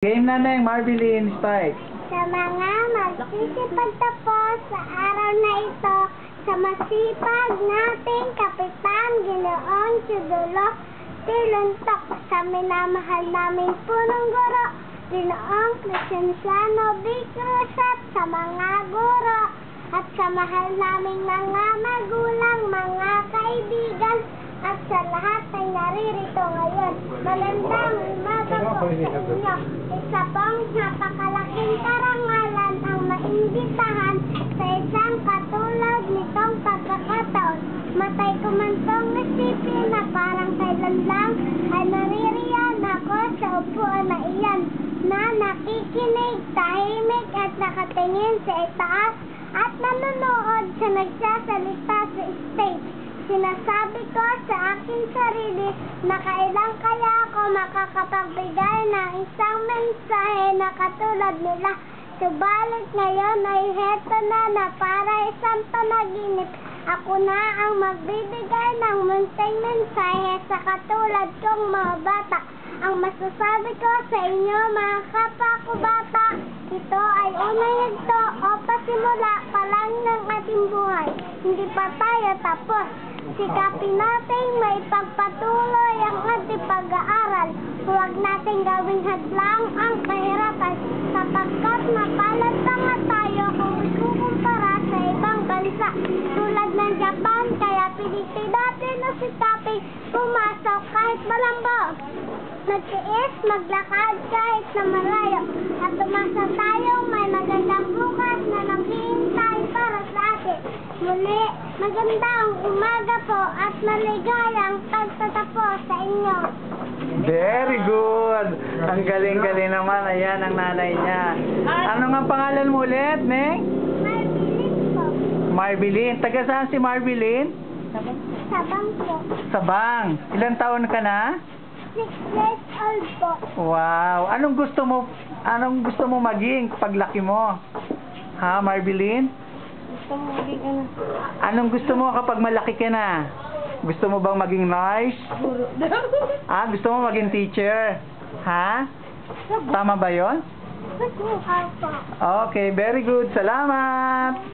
Game na Neng, Marbilyn, Spike. Sa mga magsisipagtapos sa araw na ito, sa masipag nating Kapitan Ginoong Chudulo Tiluntok, sa minamahal naming punong guro, Ginoong Crescenciano B. Cruz, at sa mga guro, at sa mahal naming mga magulang, mga kaibigan, at sa lahat ay naririto ngayon. Magandang umaga po sa inyo. Isa pong napakalaking karangalan ang maimbitahan sa isang katulad nitong pagkakataon. Matay ko man tong isipin na parang kailan lang ay naririyan ako sa upuan na iyan, na nakikinig, tahimik at nakatingin sa itaas at nanonood sa nagsasalita sa stage. Sinasabi ko sa aking sarili na kailan kaya ako makakapagbigay ng isang mensahe na katulad nila. Subalit ngayon ay heto na para isang panaginip. Ako na ang magbibigay ng munting mensahe sa katulad kong mga bata. Ang masasabi ko sa inyo, mga kapwa ko bata, ito ay unang yugto o pasimula pa lang ng ating buhay. Hindi pa tayo tapos. Sikapin natin may pagpatuloy ang ating pag-aaral. Huwag natin gawing hadlang ang kahirapan, sapagkat mapalad pa nga tayo kung ikukumpara sa ibang bansa tulad ng Japan. Kaya piniti natin na sikapin pumasok kahit malambot, magtiis, maglakad kahit na malayo, at tumasa tayong may magandang bukas na naghihintay para sa atin. Muli, magandang umaga po at maligayang pagtatapos sa inyo. Very good. Ang galing-galing naman. Ayan ang nanay niya. Ano nga pangalan mo ulit, Neng? Marbilyn po. Marbilyn. Taga saan si Marbilyn? Sabang po. Sabang. Ilang taon ka na? 6 years old po. Wow. Anong gusto mo maging paglaki mo? Ha, Marbilyn? Gusto mo maging ano? Anong gusto mo kapag malaki ka na? Gusto mo bang maging nurse? Guro. Gusto mo maging teacher? Ha? Tama ba yon? Gusto mo po. Okay, very good. Salamat!